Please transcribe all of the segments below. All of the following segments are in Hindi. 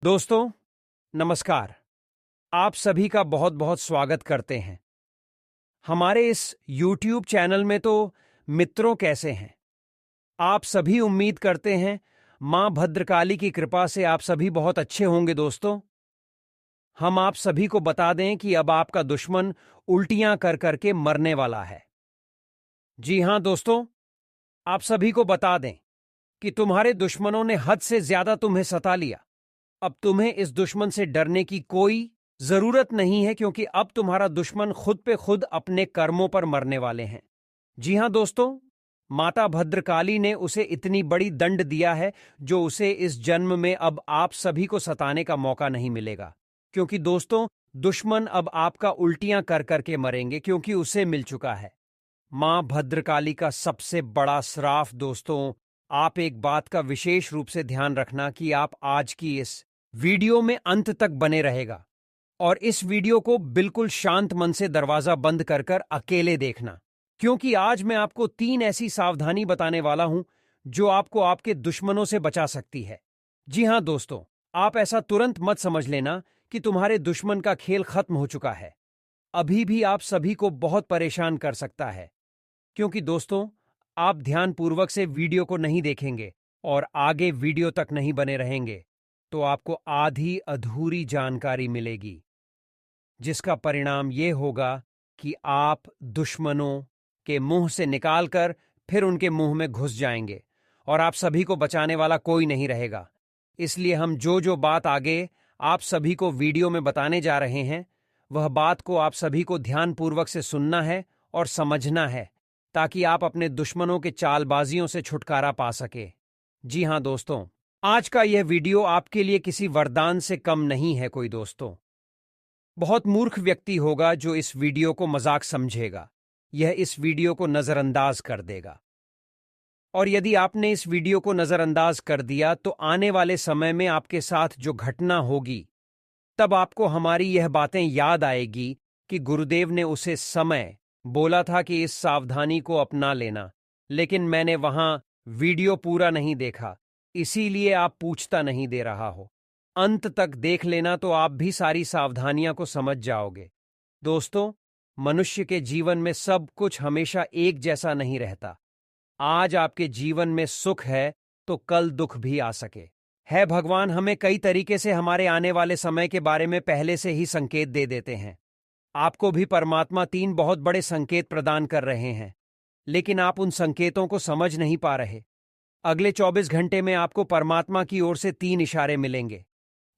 दोस्तों, नमस्कार। आप सभी का बहुत बहुत स्वागत करते हैं। हमारे इस YouTube चैनल में तो मित्रों कैसे हैं? आप सभी उम्मीद करते हैं मां भद्रकाली की कृपा से आप सभी बहुत अच्छे होंगे। दोस्तों, हम आप सभी को बता दें कि अब आपका दुश्मन उल्टियां कर करके मरने वाला है। जी हां दोस्तों, आप सभी को बता दें कि तुम्हारे दुश्मनों ने हद से ज्यादा तुम्हें सता लिया। अब तुम्हें इस दुश्मन से डरने की कोई जरूरत नहीं है, क्योंकि अब तुम्हारा दुश्मन खुद पे खुद अपने कर्मों पर मरने वाले हैं। जी हां दोस्तों, माता भद्रकाली ने उसे इतनी बड़ी दंड दिया है जो उसे इस जन्म में अब आप सभी को सताने का मौका नहीं मिलेगा। क्योंकि दोस्तों, दुश्मन अब आपका उल्टियां कर करके मरेंगे, क्योंकि उसे मिल चुका है मां भद्रकाली का सबसे बड़ा श्राप। दोस्तों, आप एक बात का विशेष रूप से ध्यान रखना कि आप आज की इस वीडियो में अंत तक बने रहेगा और इस वीडियो को बिल्कुल शांत मन से दरवाजा बंद कर कर अकेले देखना, क्योंकि आज मैं आपको 3 ऐसी सावधानी बताने वाला हूं जो आपको आपके दुश्मनों से बचा सकती है। जी हां दोस्तों, आप ऐसा तुरंत मत समझ लेना कि तुम्हारे दुश्मन का खेल खत्म हो चुका है। अभी भी आप सभी को बहुत परेशान कर सकता है, क्योंकि दोस्तों, आप ध्यानपूर्वक से वीडियो को नहीं देखेंगे और आगे वीडियो तक नहीं बने रहेंगे तो आपको आधी अधूरी जानकारी मिलेगी, जिसका परिणाम यह होगा कि आप दुश्मनों के मुंह से निकालकर फिर उनके मुंह में घुस जाएंगे और आप सभी को बचाने वाला कोई नहीं रहेगा। इसलिए हम जो जो बात आगे आप सभी को वीडियो में बताने जा रहे हैं, वह बात को आप सभी को ध्यानपूर्वक से सुनना है और समझना है, ताकि आप अपने दुश्मनों के चालबाजियों से छुटकारा पा सके। जी हां दोस्तों, आज का यह वीडियो आपके लिए किसी वरदान से कम नहीं है। कोई दोस्तों, बहुत मूर्ख व्यक्ति होगा जो इस वीडियो को मजाक समझेगा, यह इस वीडियो को नजरअंदाज कर देगा। और यदि आपने इस वीडियो को नजरअंदाज कर दिया तो आने वाले समय में आपके साथ जो घटना होगी, तब आपको हमारी यह बातें याद आएगी कि गुरुदेव ने उसे समय बोला था कि इस सावधानी को अपना लेना, लेकिन मैंने वहां वीडियो पूरा नहीं देखा, इसीलिए आप पूछता नहीं दे रहा हो। अंत तक देख लेना तो आप भी सारी सावधानियां को समझ जाओगे। दोस्तों, मनुष्य के जीवन में सब कुछ हमेशा एक जैसा नहीं रहता। आज आपके जीवन में सुख है तो कल दुख भी आ सके। है भगवान हमें कई तरीके से हमारे आने वाले समय के बारे में पहले से ही संकेत दे देते हैं। आपको भी परमात्मा 3 बहुत बड़े संकेत प्रदान कर रहे हैं, लेकिन आप उन संकेतों को समझ नहीं पा रहे। अगले 24 घंटे में आपको परमात्मा की ओर से 3 इशारे मिलेंगे।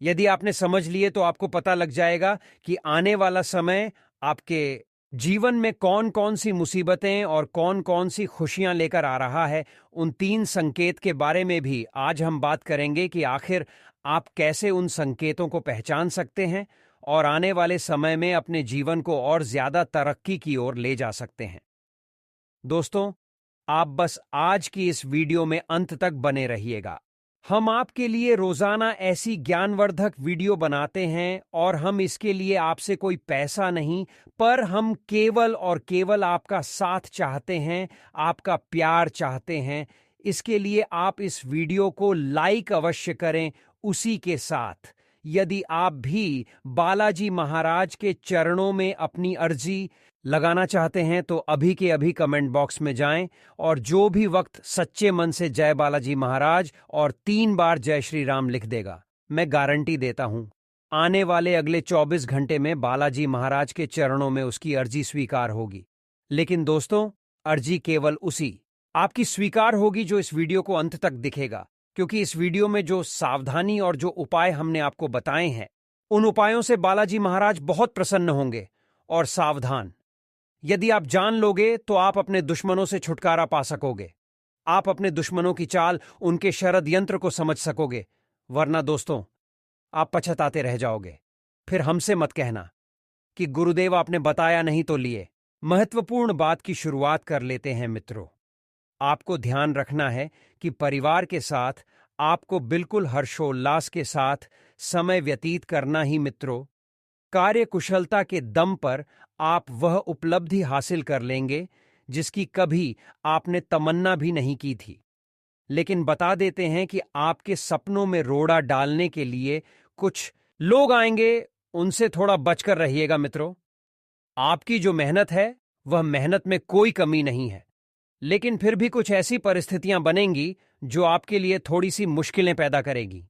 यदि आपने समझ लिए तो आपको पता लग जाएगा कि आने वाला समय आपके जीवन में कौन कौन सी मुसीबतें और कौन कौन सी खुशियां लेकर आ रहा है। उन 3 संकेत के बारे में भी आज हम बात करेंगे कि आखिर आप कैसे उन संकेतों को पहचान सकते हैं और आने वाले समय में अपने जीवन को और ज्यादा तरक्की की ओर ले जा सकते हैं। दोस्तों, आप बस आज की इस वीडियो में अंत तक बने रहिएगा। हम आपके लिए रोजाना ऐसी ज्ञानवर्धक वीडियो बनाते हैं और हम इसके लिए आपसे कोई पैसा नहीं, पर हम केवल और केवल आपका साथ चाहते हैं, आपका प्यार चाहते हैं। इसके लिए आप इस वीडियो को लाइक अवश्य करें। उसी के साथ यदि आप भी बालाजी महाराज के चरणों में अपनी अर्जी लगाना चाहते हैं तो अभी के अभी कमेंट बॉक्स में जाएं और जो भी वक्त सच्चे मन से जय बालाजी महाराज और 3 बार जय श्री राम लिख देगा, मैं गारंटी देता हूं आने वाले अगले 24 घंटे में बालाजी महाराज के चरणों में उसकी अर्जी स्वीकार होगी। लेकिन दोस्तों, अर्जी केवल उसी आपकी स्वीकार होगी जो इस वीडियो को अंत तक दिखेगा, क्योंकि इस वीडियो में जो सावधानी और जो उपाय हमने आपको बताए हैं, उन उपायों से बालाजी महाराज बहुत प्रसन्न होंगे। और सावधान, यदि आप जान लोगे तो आप अपने दुश्मनों से छुटकारा पा सकोगे। आप अपने दुश्मनों की चाल, उनके षड्यंत्र को समझ सकोगे, वरना दोस्तों आप पछताते रह जाओगे। फिर हमसे मत कहना कि गुरुदेव आपने बताया नहीं तो लिए। महत्वपूर्ण बात की शुरुआत कर लेते हैं मित्रों। आपको ध्यान रखना है कि परिवार के साथ आपको बिल्कुल हर्षोल्लास के साथ समय व्यतीत करना ही मित्रों। कार्यकुशलता के दम पर आप वह उपलब्धि हासिल कर लेंगे जिसकी कभी आपने तमन्ना भी नहीं की थी। लेकिन बता देते हैं कि आपके सपनों में रोड़ा डालने के लिए कुछ लोग आएंगे, उनसे थोड़ा बचकर रहिएगा मित्रों। आपकी जो मेहनत है वह मेहनत में कोई कमी नहीं है, लेकिन फिर भी कुछ ऐसी परिस्थितियां बनेंगी जो आपके लिए थोड़ी सी मुश्किलें पैदा करेगी।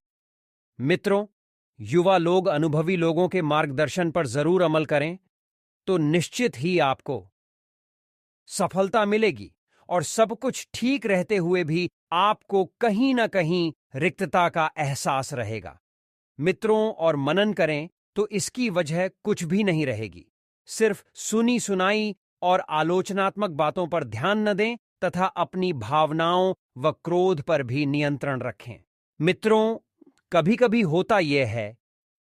मित्रों, युवा लोग अनुभवी लोगों के मार्गदर्शन पर जरूर अमल करें तो निश्चित ही आपको सफलता मिलेगी और सब कुछ ठीक रहते हुए भी आपको कहीं ना कहीं रिक्तता का एहसास रहेगा। मित्रों, और मनन करें तो इसकी वजह कुछ भी नहीं रहेगी। सिर्फ सुनी सुनाई और आलोचनात्मक बातों पर ध्यान न दें तथा अपनी भावनाओं व क्रोध पर भी नियंत्रण रखें। मित्रों, कभी कभी होता यह है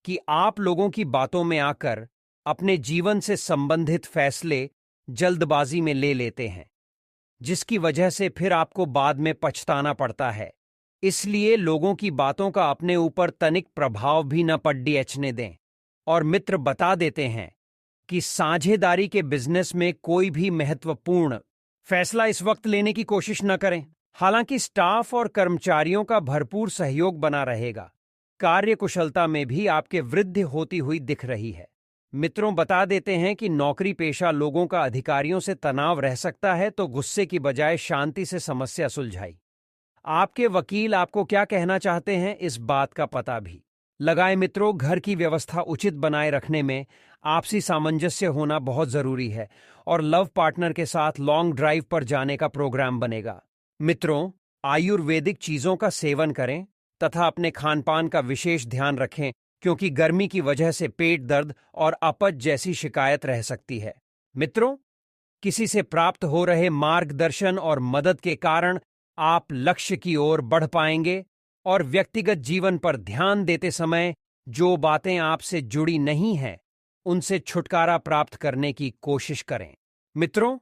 कि आप लोगों की बातों में आकर अपने जीवन से संबंधित फैसले जल्दबाजी में ले लेते हैं, जिसकी वजह से फिर आपको बाद में पछताना पड़ता है। इसलिए लोगों की बातों का अपने ऊपर तनिक प्रभाव भी न पड़ने दें। और मित्र बता देते हैं कि साझेदारी के बिजनेस में कोई भी महत्वपूर्ण फैसला इस वक्त लेने की कोशिश न करें। हालांकि स्टाफ और कर्मचारियों का भरपूर सहयोग बना रहेगा। कार्यकुशलता में भी आपके वृद्धि होती हुई दिख रही है। मित्रों बता देते हैं कि नौकरी पेशा लोगों का अधिकारियों से तनाव रह सकता है, तो गुस्से की बजाय शांति से समस्या सुलझाई। आपके वकील आपको क्या कहना चाहते हैं, इस बात का पता भी लगाएं। मित्रों, घर की व्यवस्था उचित बनाए रखने में आपसी सामंजस्य होना बहुत जरूरी है और लव पार्टनर के साथ लॉन्ग ड्राइव पर जाने का प्रोग्राम बनेगा। मित्रों, आयुर्वेदिक चीजों का सेवन करें तथा अपने खानपान का विशेष ध्यान रखें, क्योंकि गर्मी की वजह से पेट दर्द और अपच जैसी शिकायत रह सकती है। मित्रों, किसी से प्राप्त हो रहे मार्गदर्शन और मदद के कारण आप लक्ष्य की ओर बढ़ पाएंगे और व्यक्तिगत जीवन पर ध्यान देते समय जो बातें आपसे जुड़ी नहीं हैं, उनसे छुटकारा प्राप्त करने की कोशिश करें। मित्रों,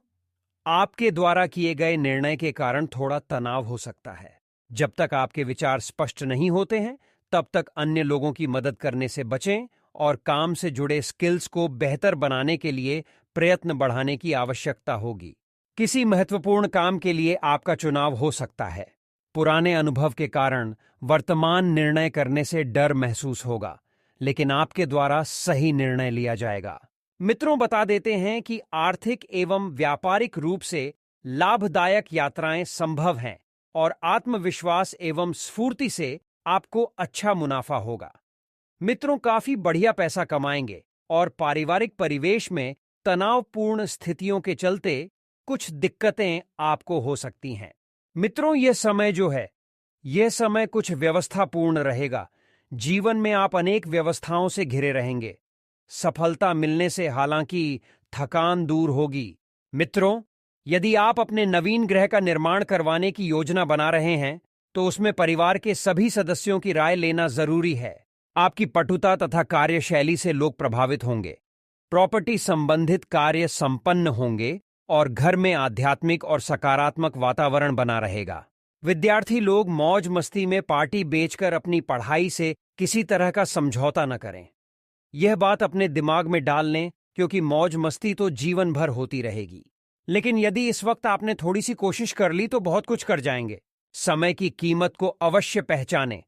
आपके द्वारा किए गए निर्णय के कारण थोड़ा तनाव हो सकता है। जब तक आपके विचार स्पष्ट नहीं होते हैं, तब तक अन्य लोगों की मदद करने से बचें और काम से जुड़े स्किल्स को बेहतर बनाने के लिए प्रयत्न बढ़ाने की आवश्यकता होगी। किसी महत्वपूर्ण काम के लिए आपका चुनाव हो सकता है। पुराने अनुभव के कारण वर्तमान निर्णय करने से डर महसूस होगा, लेकिन आपके द्वारा सही निर्णय लिया जाएगा। मित्रों बता देते हैं कि आर्थिक एवं व्यापारिक रूप से लाभदायक यात्राएं संभव हैं और आत्मविश्वास एवं स्फूर्ति से आपको अच्छा मुनाफा होगा। मित्रों, काफी बढ़िया पैसा कमाएंगे और पारिवारिक परिवेश में तनावपूर्ण स्थितियों के चलते कुछ दिक्कतें आपको हो सकती हैं। मित्रों, यह समय जो है, यह समय कुछ व्यवस्थापूर्ण रहेगा। जीवन में आप अनेक व्यवस्थाओं से घिरे रहेंगे। सफलता मिलने से हालांकि थकान दूर होगी। मित्रों, यदि आप अपने नवीन गृह का निर्माण करवाने की योजना बना रहे हैं, तो उसमें परिवार के सभी सदस्यों की राय लेना जरूरी है। आपकी पटुता तथा कार्यशैली से लोग प्रभावित होंगे। प्रॉपर्टी संबंधित कार्य संपन्न होंगे और घर में आध्यात्मिक और सकारात्मक वातावरण बना रहेगा। विद्यार्थी लोग मौज मस्ती में पार्टी बेचकर अपनी पढ़ाई से किसी तरह का समझौता न करें। यह बात अपने दिमाग में डाल लें, क्योंकि मौज मस्ती तो जीवन भर होती रहेगी। लेकिन यदि इस वक्त आपने थोड़ी सी कोशिश कर ली तो बहुत कुछ कर जाएंगे। समय की कीमत को अवश्य पहचानें।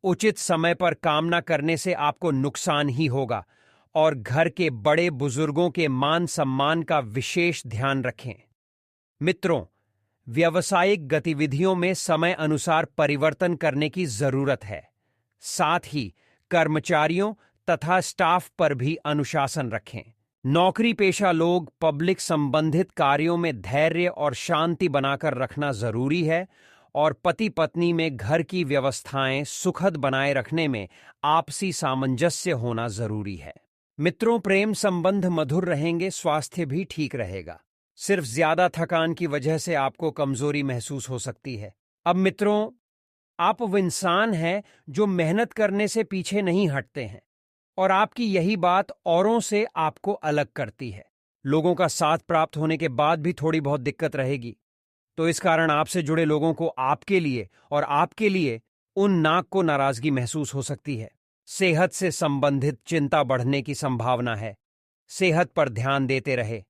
उचित समय पर काम न करने से आपको नुकसान ही होगा और घर के बड़े बुजुर्गों के मान सम्मान का विशेष ध्यान रखें। मित्रों, व्यावसायिक गतिविधियों में समय अनुसार परिवर्तन करने की जरूरत है। साथ ही कर्मचारियों तथा स्टाफ पर भी अनुशासन रखें। नौकरी पेशा लोग पब्लिक संबंधित कार्यों में धैर्य और शांति बनाकर रखना जरूरी है और पति पत्नी में घर की व्यवस्थाएं सुखद बनाए रखने में आपसी सामंजस्य होना जरूरी है। मित्रों, प्रेम संबंध मधुर रहेंगे, स्वास्थ्य भी ठीक रहेगा। सिर्फ ज्यादा थकान की वजह से आपको कमजोरी महसूस हो सकती है। अब मित्रों, आप वो इंसान हैं जो मेहनत करने से पीछे नहीं हटते हैं और आपकी यही बात औरों से आपको अलग करती है। लोगों का साथ प्राप्त होने के बाद भी थोड़ी बहुत दिक्कत रहेगी, तो इस कारण आपसे जुड़े लोगों को आपके लिए उन नाक को नाराजगी महसूस हो सकती है। सेहत से संबंधित चिंता बढ़ने की संभावना है। सेहत पर ध्यान देते रहे।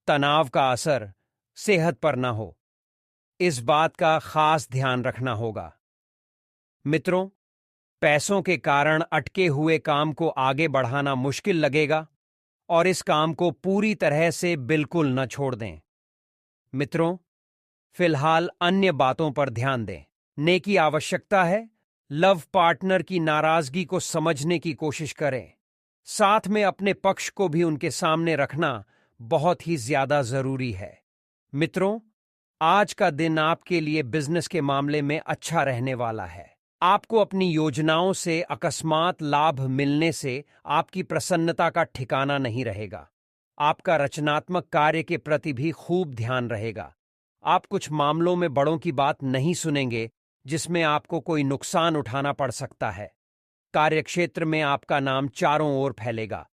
तनाव का असर सेहत पर न हो, इस बात का खास ध्यान रखना होगा। मित्रों, पैसों के कारण अटके हुए काम को आगे बढ़ाना मुश्किल लगेगा और इस काम को पूरी तरह से बिल्कुल न छोड़ दें। मित्रों, फिलहाल अन्य बातों पर ध्यान दें। नेकी आवश्यकता है। लव पार्टनर की नाराजगी को समझने की कोशिश करें। साथ में अपने पक्ष को भी उनके सामने रखना बहुत ही ज्यादा जरूरी है। मित्रों, आज का दिन आपके लिए बिजनेस के मामले में अच्छा रहने वाला है। आपको अपनी योजनाओं से अकस्मात लाभ मिलने से आपकी प्रसन्नता का ठिकाना नहीं रहेगा। आपका रचनात्मक कार्य के प्रति भी खूब ध्यान रहेगा। आप कुछ मामलों में बड़ों की बात नहीं सुनेंगे जिसमें आपको कोई नुकसान उठाना पड़ सकता है। कार्यक्षेत्र में आपका नाम चारों ओर फैलेगा।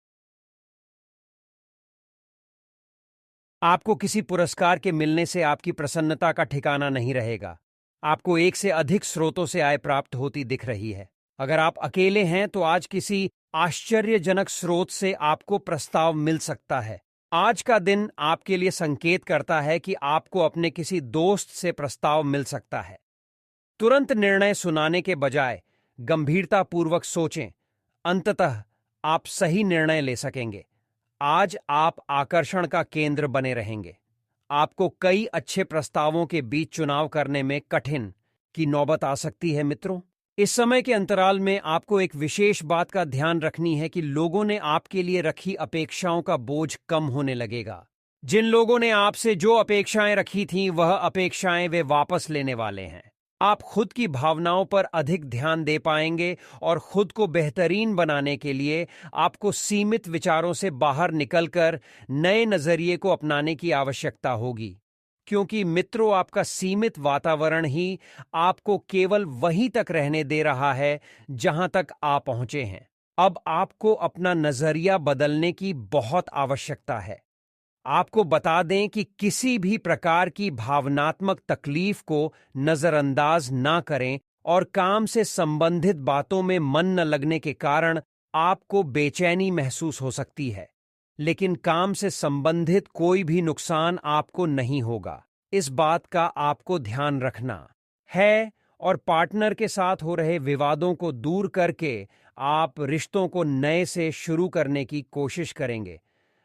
आपको किसी पुरस्कार के मिलने से आपकी प्रसन्नता का ठिकाना नहीं रहेगा। आपको एक से अधिक स्रोतों से आय प्राप्त होती दिख रही है। अगर आप अकेले हैं तो आज किसी आश्चर्यजनक स्रोत से आपको प्रस्ताव मिल सकता है। आज का दिन आपके लिए संकेत करता है कि आपको अपने किसी दोस्त से प्रस्ताव मिल सकता है। तुरंत निर्णय सुनाने के बजाय गंभीरतापूर्वक सोचें। अंततः आप सही निर्णय ले सकेंगे। आज आप आकर्षण का केंद्र बने रहेंगे। आपको कई अच्छे प्रस्तावों के बीच चुनाव करने में कठिन की नौबत आ सकती है। मित्रों, इस समय के अंतराल में आपको एक विशेष बात का ध्यान रखनी है कि लोगों ने आपके लिए रखी अपेक्षाओं का बोझ कम होने लगेगा। जिन लोगों ने आपसे जो अपेक्षाएं रखी थीं, वह अपेक्षाएं वे वापस लेने वाले हैं। आप खुद की भावनाओं पर अधिक ध्यान दे पाएंगे और खुद को बेहतरीन बनाने के लिए आपको सीमित विचारों से बाहर निकलकर नए नजरिए को अपनाने की आवश्यकता होगी। क्योंकि मित्रों, आपका सीमित वातावरण ही आपको केवल वहीं तक रहने दे रहा है जहां तक आप पहुंचे हैं। अब आपको अपना नजरिया बदलने की बहुत आवश्यकता है। आपको बता दें कि किसी भी प्रकार की भावनात्मक तकलीफ को नजरअंदाज ना करें और काम से संबंधित बातों में मन न लगने के कारण आपको बेचैनी महसूस हो सकती है, लेकिन काम से संबंधित कोई भी नुकसान आपको नहीं होगा। इस बात का आपको ध्यान रखना है और पार्टनर के साथ हो रहे विवादों को दूर करके आप रिश्तों को नए से शुरू करने की कोशिश करेंगे।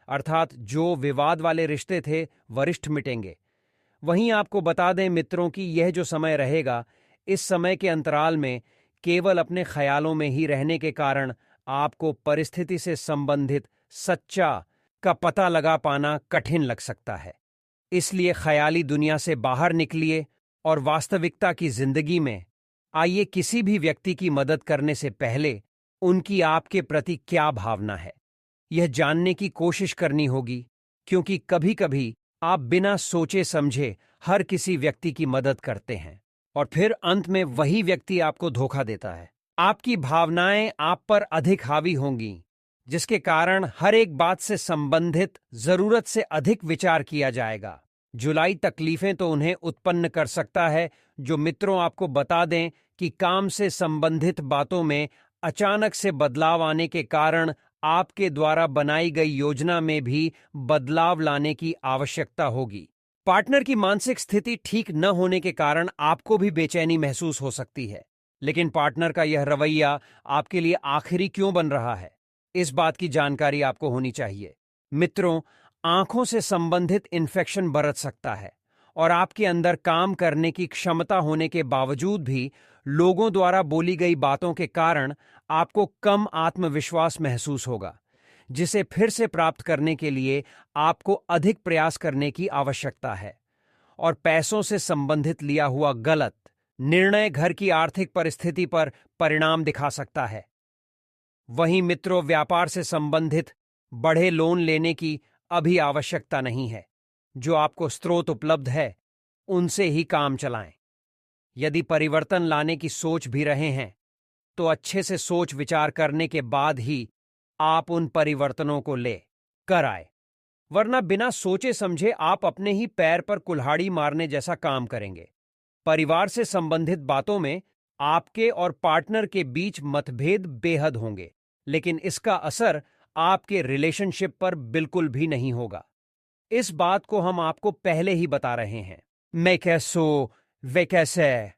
अर्थात जो विवाद वाले रिश्ते थे वरिष्ठ मिटेंगे। वहीं आपको बता दें मित्रों कि यह जो समय रहेगा, इस समय के अंतराल में केवल अपने ख्यालों में ही रहने के कारण आपको परिस्थिति से संबंधित सच्चा का पता लगा पाना कठिन लग सकता है। इसलिए ख्याली दुनिया से बाहर निकलिए और वास्तविकता की जिंदगी में आइए। किसी भी व्यक्ति की मदद करने से पहले उनकी आपके प्रति क्या भावना है, यह जानने की कोशिश करनी होगी, क्योंकि कभी-कभी आप बिना सोचे समझे हर किसी व्यक्ति की मदद करते हैं और फिर अंत में वही व्यक्ति आपको धोखा देता है। आपकी भावनाएं आप पर अधिक हावी होंगी, जिसके कारण हर एक बात से संबंधित जरूरत से अधिक विचार किया जाएगा। जुलाई तकलीफें तो उन्हें उत्पन्न कर सकता है जो मित्रों आपको बता दें कि काम से संबंधित बातों में अचानक से बदलाव आने के कारण आपके द्वारा बनाई गई योजना में भी बदलाव लाने की आवश्यकता होगी। पार्टनर की मानसिक स्थिति ठीक न होने के कारण आपको भी बेचैनी महसूस हो सकती है, लेकिन पार्टनर का यह रवैया आपके लिए आखिरी क्यों बन रहा है, इस बात की जानकारी आपको होनी चाहिए। मित्रों, आंखों से संबंधित इन्फेक्शन बरत सकता है और आपके अंदर काम करने की क्षमता होने के बावजूद भी लोगों द्वारा बोली गई बातों के कारण आपको कम आत्मविश्वास महसूस होगा, जिसे फिर से प्राप्त करने के लिए आपको अधिक प्रयास करने की आवश्यकता है। और पैसों से संबंधित लिया हुआ गलत निर्णय घर की आर्थिक परिस्थिति पर परिणाम दिखा सकता है। वहीं मित्रों, व्यापार से संबंधित बड़े लोन लेने की अभी आवश्यकता नहीं है। जो आपको स्रोत उपलब्ध है उनसे ही काम चलाएं। यदि परिवर्तन लाने की सोच भी रहे हैं तो अच्छे से सोच विचार करने के बाद ही आप उन परिवर्तनों को ले कर आए, वरना बिना सोचे समझे आप अपने ही पैर पर कुल्हाड़ी मारने जैसा काम करेंगे। परिवार से संबंधित बातों में आपके और पार्टनर के बीच मतभेद बेहद होंगे, लेकिन इसका असर आपके रिलेशनशिप पर बिल्कुल भी नहीं होगा। इस बात को हम आपको पहले ही बता रहे हैं। मैं कैसो वे कैसे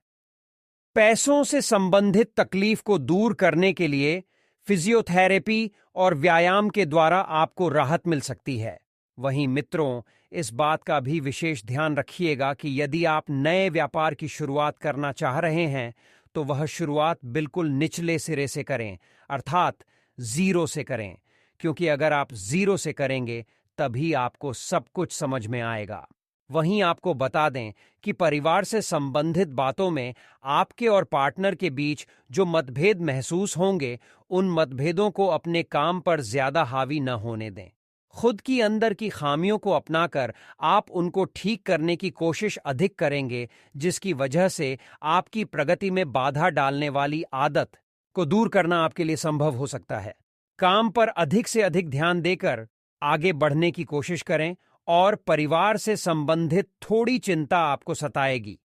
पैसों से संबंधित तकलीफ को दूर करने के लिए फिजियोथेरेपी और व्यायाम के द्वारा आपको राहत मिल सकती है। वहीं मित्रों, इस बात का भी विशेष ध्यान रखिएगा कि यदि आप नए व्यापार की शुरुआत करना चाह रहे हैं तो वह शुरुआत बिल्कुल निचले सिरे से करें, अर्थात जीरो से करें, क्योंकि अगर आप जीरो से करेंगे तभी आपको सब कुछ समझ में आएगा। वहीं आपको बता दें कि परिवार से संबंधित बातों में आपके और पार्टनर के बीच जो मतभेद महसूस होंगे, उन मतभेदों को अपने काम पर ज्यादा हावी न होने दें। खुद की अंदर की खामियों को अपनाकर आप उनको ठीक करने की कोशिश अधिक करेंगे, जिसकी वजह से आपकी प्रगति में बाधा डालने वाली आदत को दूर करना आपके लिए संभव हो सकता है। काम पर अधिक से अधिक ध्यान देकर आगे बढ़ने की कोशिश करें और परिवार से संबंधित थोड़ी चिंता आपको सताएगी,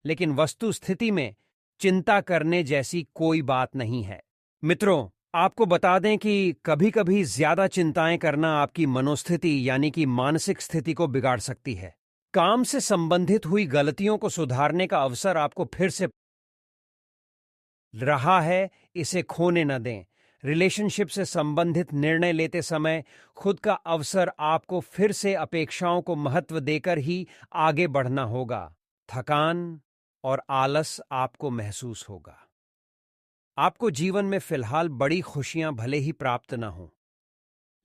लेकिन वस्तु स्थिति में चिंता करने जैसी कोई बात नहीं है। मित्रों, आपको बता दें कि कभी-कभी ज्यादा चिंताएं करना आपकी मनोस्थिति यानी कि मानसिक स्थिति को बिगाड़ सकती है। काम से संबंधित हुई गलतियों को सुधारने का अवसर आपको फिर से रहा है, इसे खोने न दें। रिलेशनशिप से संबंधित निर्णय लेते समय खुद का अवसर आपको फिर से अपेक्षाओं को महत्व देकर ही आगे बढ़ना होगा। थकान और आलस आपको महसूस होगा। आपको जीवन में फिलहाल बड़ी खुशियां भले ही प्राप्त न हों,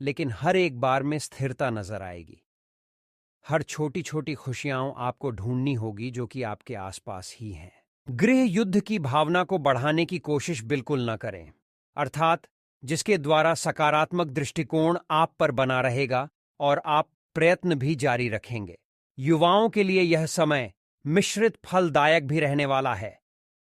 लेकिन हर एक बार में स्थिरता नजर आएगी। हर छोटी छोटी खुशियां आपको ढूंढनी होगी जो कि आपके आसपास ही हैं। गृह युद्ध की भावना को बढ़ाने की कोशिश बिल्कुल न करें, अर्थात जिसके द्वारा सकारात्मक दृष्टिकोण आप पर बना रहेगा और आप प्रयत्न भी जारी रखेंगे। युवाओं के लिए यह समय मिश्रित फलदायक भी रहने वाला है,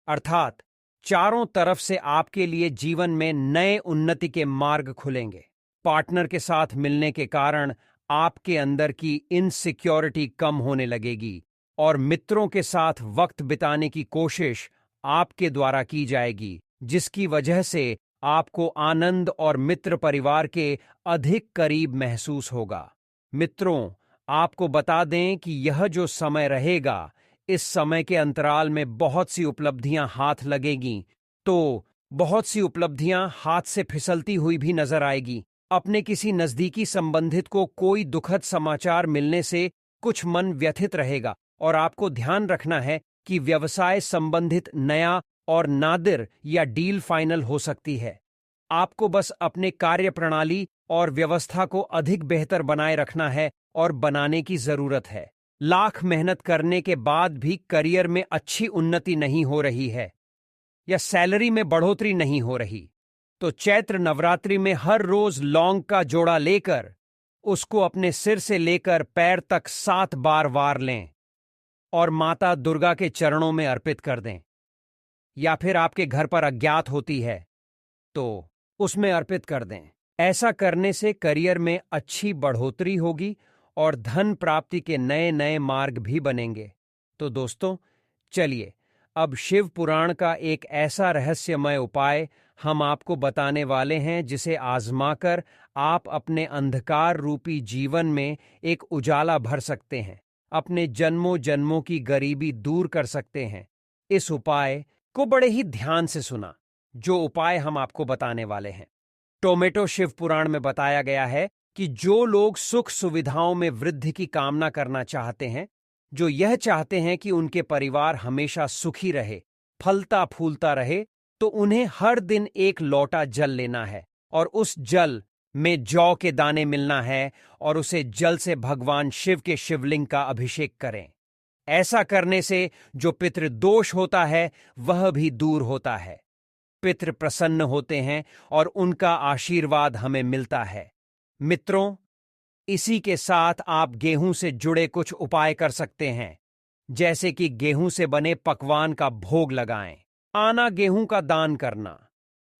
अर्थात चारों तरफ से आपके लिए जीवन में नए उन्नति के मार्ग खुलेंगे। पार्टनर के साथ मिलने के कारण आपके अंदर की इनसिक्योरिटी कम होने लगेगी और मित्रों के साथ वक्त बिताने की कोशिश आपके द्वारा की जाएगी, जिसकी वजह से आपको आनंद और मित्र परिवार के अधिक करीब महसूस होगा। मित्रों, आपको बता दें कि यह जो समय रहेगा, इस समय के अंतराल में बहुत सी उपलब्धियां हाथ लगेगी, तो बहुत सी उपलब्धियां हाथ से फिसलती हुई भी नजर आएगी। अपने किसी नजदीकी संबंधित को कोई दुखद समाचार मिलने से कुछ मन व्यथित रहेगा और आपको ध्यान रखना है कि व्यवसाय संबंधित नया और नादिर या डील फाइनल हो सकती है। आपको बस अपने कार्य प्रणाली और व्यवस्था को अधिक बेहतर बनाए रखना है और बनाने की जरूरत है। लाख मेहनत करने के बाद भी करियर में अच्छी उन्नति नहीं हो रही है या सैलरी में बढ़ोतरी नहीं हो रही, तो चैत्र नवरात्रि में हर रोज लौंग का जोड़ा लेकर उसको अपने सिर से लेकर पैर तक 7 बार वार लें और माता दुर्गा के चरणों में अर्पित कर दें। या फिर आपके घर पर अज्ञात होती है तो उसमें अर्पित कर दें। ऐसा करने से करियर में अच्छी बढ़ोतरी होगी और धन प्राप्ति के नए नए मार्ग भी बनेंगे। तो दोस्तों, चलिए अब शिव पुराण का एक ऐसा रहस्यमय उपाय हम आपको बताने वाले हैं जिसे आजमाकर आप अपने अंधकार रूपी जीवन में एक उजाला भर सकते हैं, अपने जन्मों जन्मों की गरीबी दूर कर सकते हैं। इस उपाय को बड़े ही ध्यान से सुना, जो उपाय हम आपको बताने वाले हैं। टोमेटो शिव पुराण में बताया गया है कि जो लोग सुख सुविधाओं में वृद्धि की कामना करना चाहते हैं, जो यह चाहते हैं कि उनके परिवार हमेशा सुखी रहे, फलता फूलता रहे, तो उन्हें हर दिन एक लोटा जल लेना है और उस जल में जौ के दाने मिलना है और उसे जल से भगवान शिव के शिवलिंग का अभिषेक करें। ऐसा करने से जो पितृदोष होता है वह भी दूर होता है, पितृ प्रसन्न होते हैं और उनका आशीर्वाद हमें मिलता है। मित्रों, इसी के साथ आप गेहूं से जुड़े कुछ उपाय कर सकते हैं, जैसे कि गेहूं से बने पकवान का भोग लगाएं, आना गेहूं का दान करना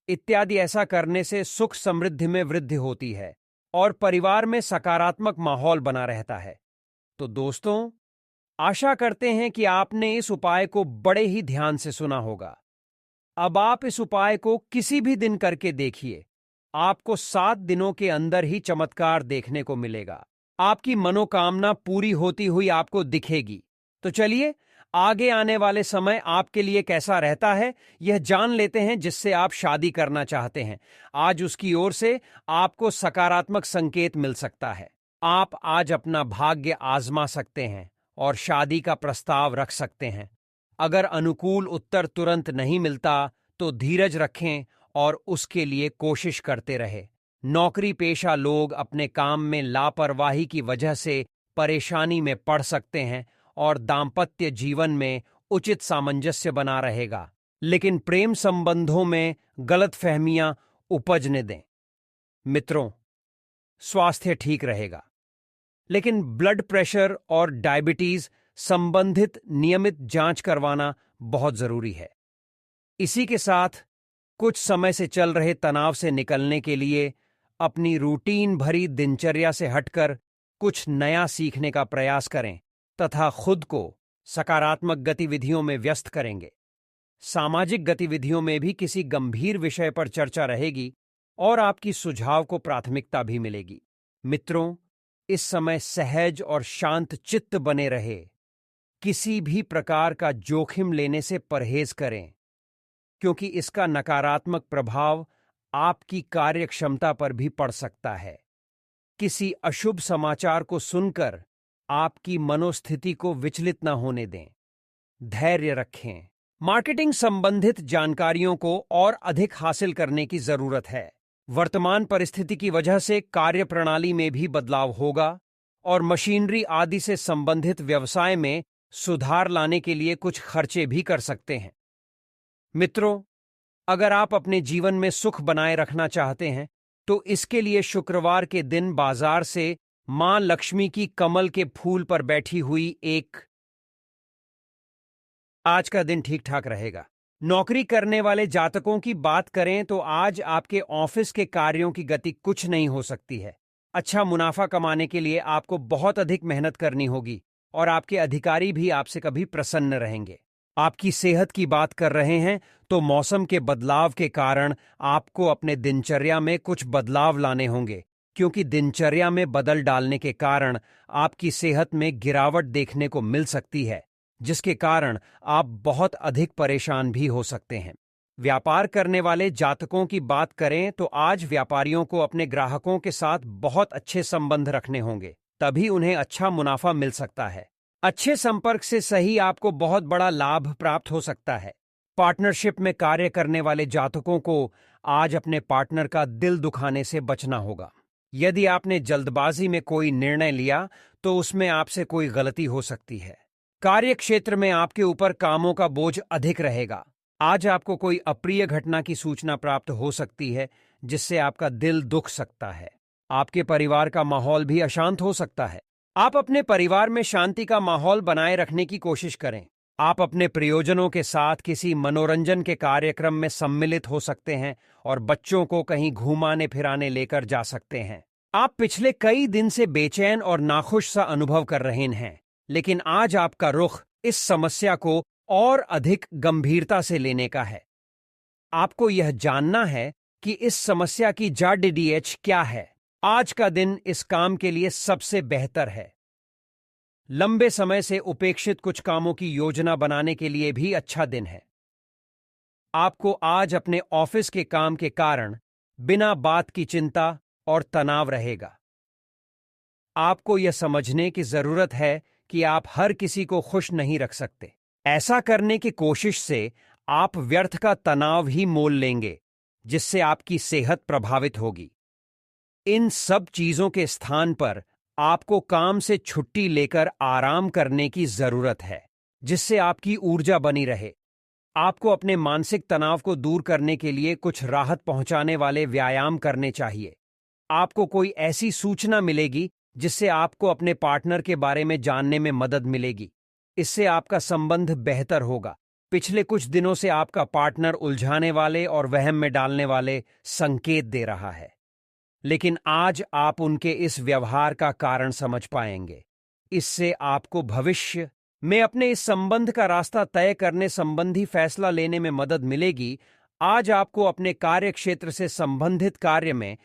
इत्यादि। ऐसा करने से सुख समृद्धि में वृद्धि होती है और परिवार में सकारात्मक माहौल बना रहता है। तो दोस्तों, आशा करते हैं कि आपने इस उपाय को बड़े ही ध्यान से सुना होगा। अब आप इस उपाय को किसी भी दिन करके देखिए, आपको 7 दिनों के अंदर ही चमत्कार देखने को मिलेगा। आपकी मनोकामना पूरी होती हुई आपको दिखेगी। तो चलिए आगे आने वाले समय आपके लिए कैसा रहता है यह जान लेते हैं जिससे आप शादी करना चाहते हैं। आज उसकी ओर से आपको सकारात्मक संकेत मिल सकता है। आप आज अपना भाग्य आजमा सकते हैं और शादी का प्रस्ताव रख सकते हैं। अगर अनुकूल उत्तर तुरंत नहीं मिलता तो धीरज रखें और उसके लिए कोशिश करते रहे। नौकरी पेशा लोग अपने काम में लापरवाही की वजह से परेशानी में पड़ सकते हैं और दाम्पत्य जीवन में उचित सामंजस्य बना रहेगा, लेकिन प्रेम संबंधों में गलतफहमियां उपजने दें। मित्रों, स्वास्थ्य ठीक रहेगा, लेकिन ब्लड प्रेशर और डायबिटीज संबंधित नियमित जांच करवाना बहुत जरूरी है। इसी के साथ कुछ समय से चल रहे तनाव से निकलने के लिए अपनी रूटीन भरी दिनचर्या से हटकर कुछ नया सीखने का प्रयास करें तथा खुद को सकारात्मक गतिविधियों में व्यस्त करेंगे। सामाजिक गतिविधियों में भी किसी गंभीर विषय पर चर्चा रहेगी और आपकी सुझाव को प्राथमिकता भी मिलेगी। मित्रों, इस समय सहज और शांत चित्त बने रहे। किसी भी प्रकार का जोखिम लेने से परहेज करें, क्योंकि इसका नकारात्मक प्रभाव आपकी कार्यक्षमता पर भी पड़ सकता है। किसी अशुभ समाचार को सुनकर आपकी मनोस्थिति को विचलित न होने दें। धैर्य रखें। मार्केटिंग संबंधित जानकारियों को और अधिक हासिल करने की जरूरत है। वर्तमान परिस्थिति की वजह से कार्यप्रणाली में भी बदलाव होगा और मशीनरी आदि से संबंधित व्यवसाय में सुधार लाने के लिए कुछ खर्चे भी कर सकते हैं। मित्रों, अगर आप अपने जीवन में सुख बनाए रखना चाहते हैं तो इसके लिए शुक्रवार के दिन बाजार से मां लक्ष्मी की कमल के फूल पर बैठी हुई आज का दिन ठीक ठाक रहेगा। नौकरी करने वाले जातकों की बात करें तो आज आपके ऑफिस के कार्यों की गति कुछ नहीं हो सकती है। अच्छा मुनाफा कमाने के लिए आपको बहुत अधिक मेहनत करनी होगी और आपके अधिकारी भी आपसे कभी प्रसन्न रहेंगे। आपकी सेहत की बात कर रहे हैं तो मौसम के बदलाव के कारण आपको अपने दिनचर्या में कुछ बदलाव लाने होंगे, क्योंकि दिनचर्या में बदल डालने के कारण आपकी सेहत में गिरावट देखने को मिल सकती है, जिसके कारण आप बहुत अधिक परेशान भी हो सकते हैं। व्यापार करने वाले जातकों की बात करें तो आज व्यापारियों को अपने ग्राहकों के साथ बहुत अच्छे संबंध रखने होंगे, तभी उन्हें अच्छा मुनाफा मिल सकता है। अच्छे संपर्क से सही आपको बहुत बड़ा लाभ प्राप्त हो सकता है। पार्टनरशिप में कार्य करने वाले जातकों को आज अपने पार्टनर का दिल दुखाने से बचना होगा। यदि आपने जल्दबाजी में कोई निर्णय लिया तो उसमें आपसे कोई गलती हो सकती है। कार्य क्षेत्र में आपके ऊपर कामों का बोझ अधिक रहेगा। आज आपको कोई अप्रिय घटना की सूचना प्राप्त हो सकती है जिससे आपका दिल दुख सकता है। आपके परिवार का माहौल भी अशांत हो सकता है। आप अपने परिवार में शांति का माहौल बनाए रखने की कोशिश करें। आप अपने प्रियजनों के साथ किसी मनोरंजन के कार्यक्रम में सम्मिलित हो सकते हैं और बच्चों को कहीं घुमाने फिराने लेकर जा सकते हैं। आप पिछले कई दिन से बेचैन और नाखुश सा अनुभव कर रहे हैं, लेकिन आज आपका रुख इस समस्या को और अधिक गंभीरता से लेने का है। आपको यह जानना है कि इस समस्या की जड़ क्या है। आज का दिन इस काम के लिए सबसे बेहतर है। लंबे समय से उपेक्षित कुछ कामों की योजना बनाने के लिए भी अच्छा दिन है। आपको आज अपने ऑफिस के काम के कारण बिना बात की चिंता और तनाव रहेगा। आपको यह समझने की जरूरत है कि आप हर किसी को खुश नहीं रख सकते। ऐसा करने की कोशिश से आप व्यर्थ का तनाव ही मोल लेंगे, जिससे आपकी सेहत प्रभावित होगी। इन सब चीजों के स्थान पर आपको काम से छुट्टी लेकर आराम करने की जरूरत है, जिससे आपकी ऊर्जा बनी रहे। आपको अपने मानसिक तनाव को दूर करने के लिए कुछ राहत पहुंचाने वाले व्यायाम करने चाहिए। आपको कोई ऐसी सूचना मिलेगी जिससे आपको अपने पार्टनर के बारे में जानने में मदद मिलेगी। इससे आपका संबंध बेहतर होगा। पिछले कुछ दिनों से आपका पार्टनर उलझाने वाले और वहम में डालने वाले संकेत दे रहा है, लेकिन आज आप उनके इस व्यवहार का कारण समझ पाएंगे। इससे आपको भविष्य में अपने इस संबंध का रास्ता तय करने संबंधी फैसला लेने में मदद मिलेगी। आज आपको अपने कार्य क्षेत्र से संबंधित कार्य में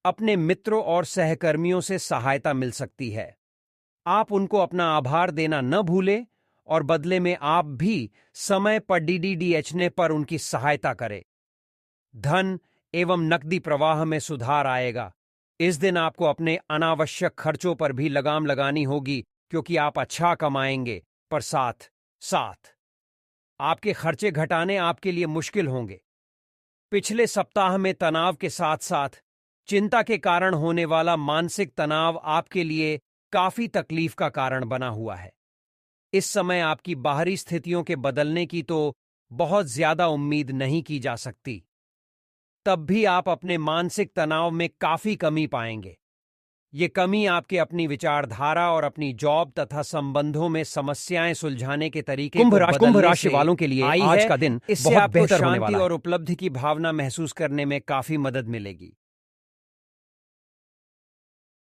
अपने मित्रों और सहकर्मियों से सहायता मिल सकती है। आप उनको अपना आभार देना न भूलें और बदले में आप भी समय पर डीडीडीएचने पर उनकी सहायता करें। धन एवं नकदी प्रवाह में सुधार आएगा। इस दिन आपको अपने अनावश्यक खर्चों पर भी लगाम लगानी होगी, क्योंकि आप अच्छा कमाएंगे, पर साथ साथ आपके खर्चे घटाने आपके लिए मुश्किल होंगे। पिछले सप्ताह में तनाव के साथ साथ चिंता के कारण होने वाला मानसिक तनाव आपके लिए काफी तकलीफ का कारण बना हुआ है। इस समय आपकी बाहरी स्थितियों के बदलने की तो बहुत ज्यादा उम्मीद नहीं की जा सकती। तब भी आप अपने मानसिक तनाव में काफी कमी पाएंगे। ये कमी आपके अपनी विचारधारा और अपनी जॉब तथा संबंधों में समस्याएं सुलझाने के तरीके कुंभ कुंभ राशि राशि वालों के लिए आज का दिन इससे बहुत आपको बेहतर होने शांति वाला है और और उपलब्धि की भावना महसूस करने में काफी मदद मिलेगी।